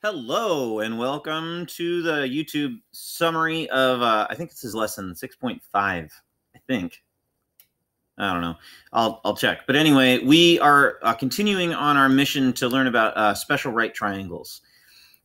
Hello and welcome to the YouTube summary of, I think this is lesson 6.5, I think. I don't know. I'll check. But anyway, we are continuing on our mission to learn about special right triangles.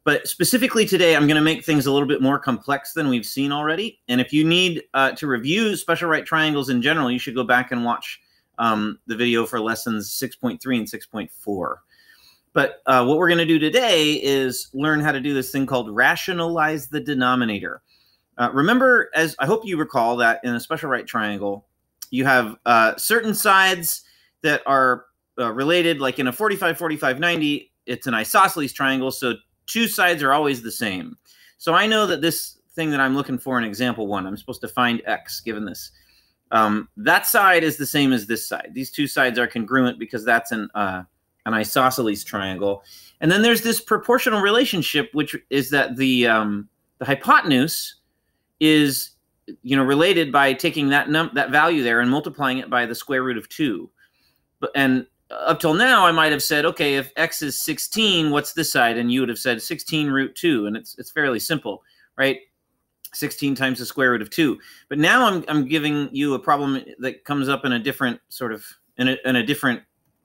But specifically today, I'm going to make things a little bit more complex than we've seen already. And if you need to review special right triangles in general, you should go back and watch the video for lessons 6.3 and 6.4. But what we're going to do today is learn how to do this thing called rationalize the denominator. Remember, as I hope you recall, that in a special right triangle, you have certain sides that are related, like in a 45, 45, 90, it's an isosceles triangle, so two sides are always the same. So I know that this thing that I'm looking for in example 1, I'm supposed to find x given this. That side is the same as this side. These two sides are congruent because that's an isosceles triangle. And then there's this proportional relationship, which is that the hypotenuse is related by taking that value there and multiplying it by the square root of 2. And up till now, I might have said, okay, if x is 16, what's this side? And you would have said 16 root 2. And it's fairly simple, right? 16 times the square root of 2. But now I'm giving you a problem that comes up in a different sort of in a different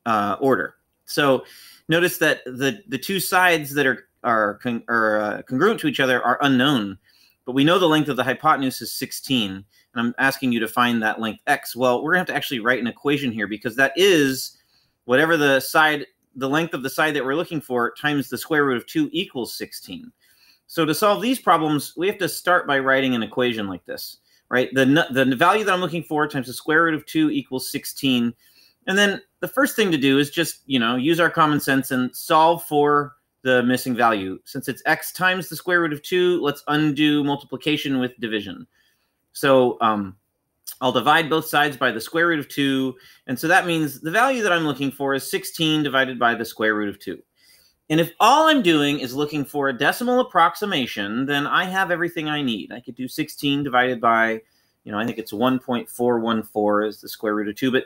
order. So notice that the two sides that are congruent to each other are unknown, but we know the length of the hypotenuse is 16, and I'm asking you to find that length x. Well, we're going to have to actually write an equation here because that is whatever the length of the side that we're looking for times the square root of 2 equals 16. So to solve these problems, we have to start by writing an equation like this, right? The value that I'm looking for times the square root of 2 equals 16. And then the first thing to do is just, use our common sense and solve for the missing value. Since it's x times the square root of 2, let's undo multiplication with division. So I'll divide both sides by the square root of 2. And so that means the value that I'm looking for is 16 divided by the square root of 2. And if all I'm doing is looking for a decimal approximation, then I have everything I need. I could do 16 divided by, I think it's 1.414 is the square root of 2. But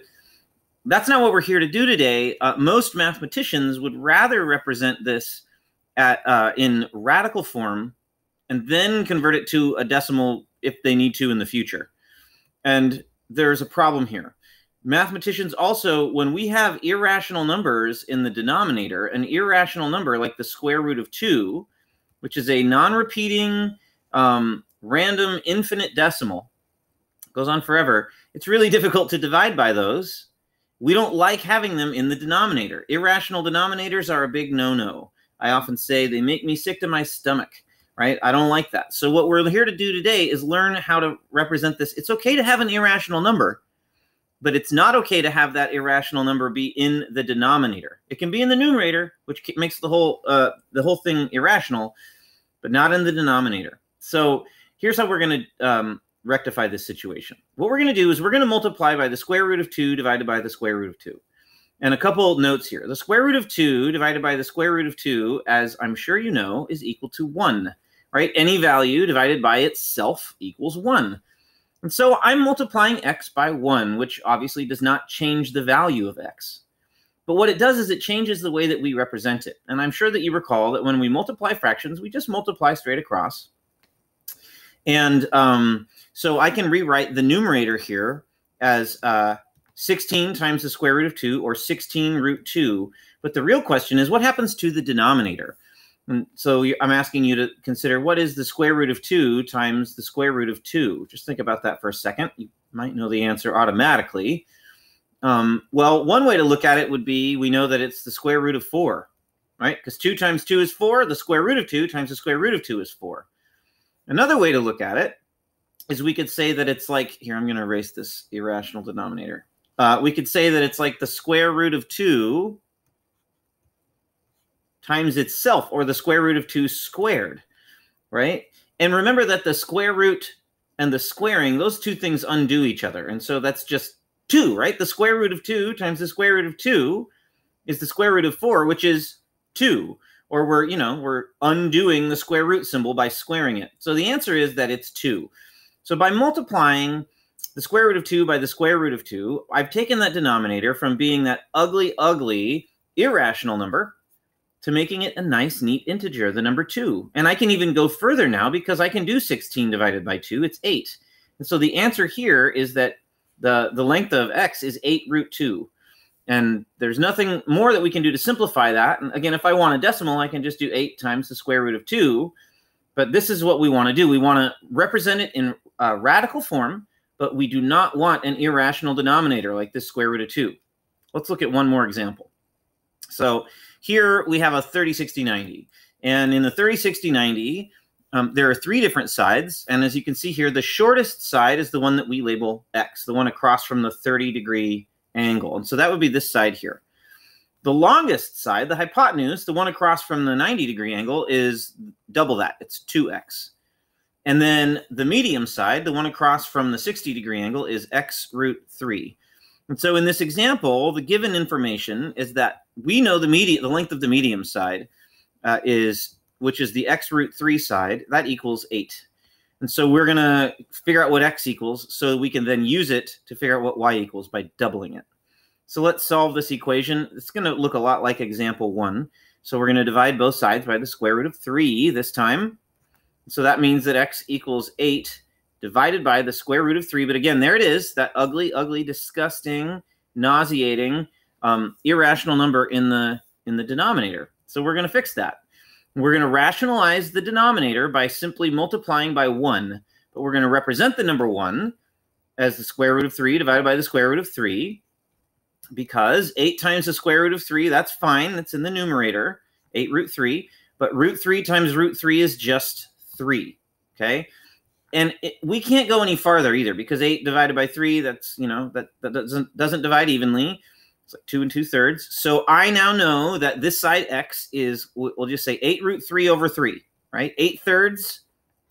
that's not what we're here to do today. Most mathematicians would rather represent this in radical form and then convert it to a decimal if they need to in the future. And there's a problem here. Mathematicians also, when we have irrational numbers in the denominator, an irrational number like the square root of 2, which is a non-repeating, random, infinite decimal, goes on forever, it's really difficult to divide by those. We don't like having them in the denominator. Irrational denominators are a big no-no. I often say they make me sick to my stomach, right? I don't like that. So what we're here to do today is learn how to represent this. It's okay to have an irrational number, but it's not okay to have that irrational number be in the denominator. It can be in the numerator, which makes the whole thing irrational, but not in the denominator. So here's how we're going to rectify this situation. What we're going to do is we're going to multiply by the square root of 2 divided by the square root of 2. And a couple notes here. The square root of 2 divided by the square root of 2, as I'm sure you know, is equal to 1, right? Any value divided by itself equals 1. And so I'm multiplying x by 1, which obviously does not change the value of x. But what it does is it changes the way that we represent it. And I'm sure that you recall that when we multiply fractions, we just multiply straight across. And so I can rewrite the numerator here as 16 times the square root of 2, or 16 root 2. But the real question is, what happens to the denominator? And so I'm asking you to consider, what is the square root of 2 times the square root of 2? Just think about that for a second. You might know the answer automatically. Well, one way to look at it would be, we know that it's the square root of 4, right? Because 2 times 2 is 4. The square root of 2 times the square root of 2 is 4. Another way to look at it is we could say that it's like, here, I'm going to erase this irrational denominator. We could say that it's like the square root of 2 times itself, or the square root of 2 squared, right? And remember that the square root and the squaring, those two things undo each other. And so that's just 2, right? The square root of 2 times the square root of 2 is the square root of 4, which is 2. Or we're undoing the square root symbol by squaring it. So the answer is that it's 2. So by multiplying the square root of 2 by the square root of 2, I've taken that denominator from being that ugly, ugly irrational number to making it a nice, neat integer, the number 2. And I can even go further now because I can do 16 divided by 2. It's 8. And so the answer here is that the length of x is 8 root 2. And there's nothing more that we can do to simplify that. And again, if I want a decimal, I can just do 8 times the square root of 2. But this is what we want to do. We want to represent it in radical form, but we do not want an irrational denominator like this square root of 2. Let's look at one more example. So here we have a 30, 60, 90. And in the 30, 60, 90, there are 3 different sides. And as you can see here, the shortest side is the one that we label x, the one across from the 30-degree angle. And so that would be this side here. The longest side, the hypotenuse, the one across from the 90-degree angle, is double that. It's 2x. And then the medium side, the one across from the 60-degree angle, is x root 3. And so in this example, the given information is that we know the length of the medium side which is the x root 3 side, that equals 8. And so we're going to figure out what x equals so we can then use it to figure out what y equals by doubling it. So let's solve this equation. It's going to look a lot like example 1. So we're going to divide both sides by the square root of 3 this time. So that means that x equals 8 divided by the square root of 3. But again, there it is, that ugly, ugly, disgusting, nauseating, irrational number in the denominator. So we're going to fix that. We're going to rationalize the denominator by simply multiplying by 1. But we're going to represent the number 1 as the square root of 3 divided by the square root of 3. Because 8 times the square root of 3, that's fine. That's in the numerator, 8 root 3. But root 3 times root 3 is just 3. Okay? And we can't go any farther either because 8 divided by 3, that's, that doesn't divide evenly. It's like 2 2/3. So I now know that this side x is, we'll just say 8 root 3 over 3, right? 8/3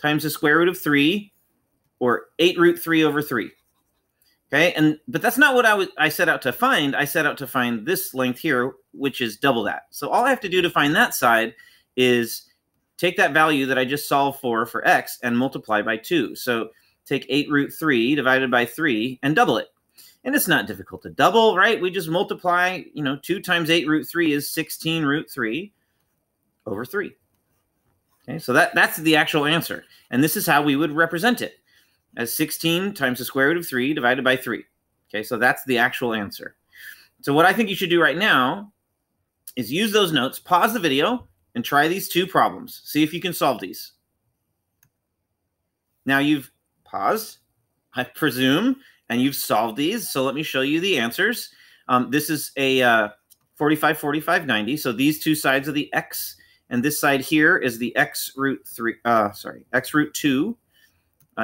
times the square root of 3, or 8 root 3 over 3. Okay, but that's not what I set out to find. I set out to find this length here, which is double that. So all I have to do to find that side is take that value that I just solved for x and multiply by 2. So take 8 root 3 divided by 3 and double it. And it's not difficult to double, right? We just multiply, 2 times 8 root 3 is 16 root 3 over 3. Okay, so that's the actual answer. And this is how we would represent it, as 16 times the square root of 3 divided by 3. Okay, so that's the actual answer. So what I think you should do right now is use those notes, pause the video, and try these 2 problems. See if you can solve these. Now you've paused, I presume, and you've solved these. So let me show you the answers. This is a 45, 45, 90. So these 2 sides of the x, and this side here is the x root 2.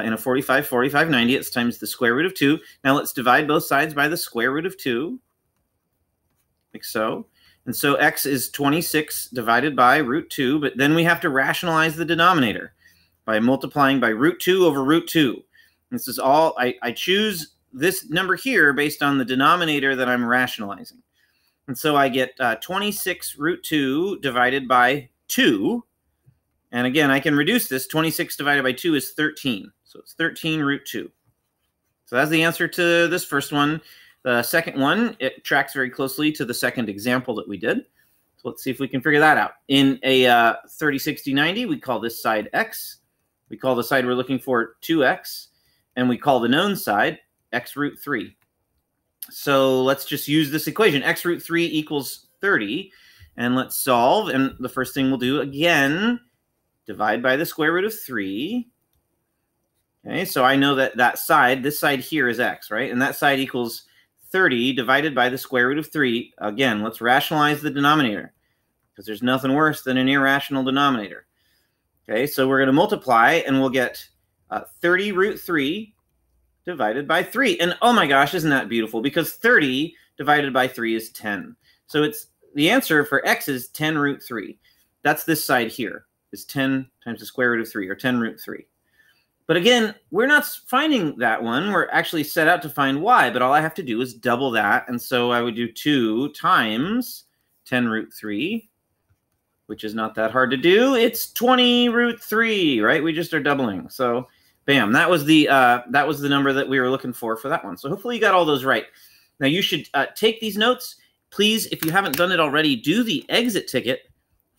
In a 45, 45, 90, it's times the square root of 2. Now let's divide both sides by the square root of 2, like so. And so x is 26 divided by root 2, but then we have to rationalize the denominator by multiplying by root 2 over root 2. This is all, I choose this number here based on the denominator that I'm rationalizing. And so I get 26 root 2 divided by 2. And again, I can reduce this. 26 divided by 2 is 13. So it's 13 root 2. So that's the answer to this first one. The second one, it tracks very closely to the second example that we did. So let's see if we can figure that out. In a 30, 60, 90, we call this side x. We call the side we're looking for 2x. And we call the known side x root 3. So let's just use this equation. X root 3 equals 30. And let's solve. And the first thing we'll do, again, divide by the square root of 3. Okay, so I know that this side here is x, right? And that side equals 30 divided by the square root of 3. Again, let's rationalize the denominator because there's nothing worse than an irrational denominator. Okay, so we're going to multiply and we'll get 30 root 3 divided by 3. And oh my gosh, isn't that beautiful? Because 30 divided by 3 is 10. So it's the answer for x is 10 root 3. That's this side here, is 10 times the square root of 3, or 10 root 3. But again, we're not finding that one. We're actually set out to find y, but all I have to do is double that. And so I would do 2 times 10 root 3, which is not that hard to do. It's 20 root 3, right? We just are doubling. So bam, that was the number that we were looking for that one. So hopefully you got all those right. Now you should take these notes. Please, if you haven't done it already, do the exit ticket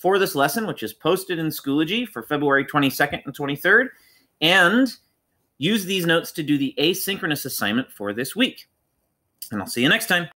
for this lesson, which is posted in Schoology for February 22nd and 23rd, and use these notes to do the asynchronous assignment for this week. And I'll see you next time.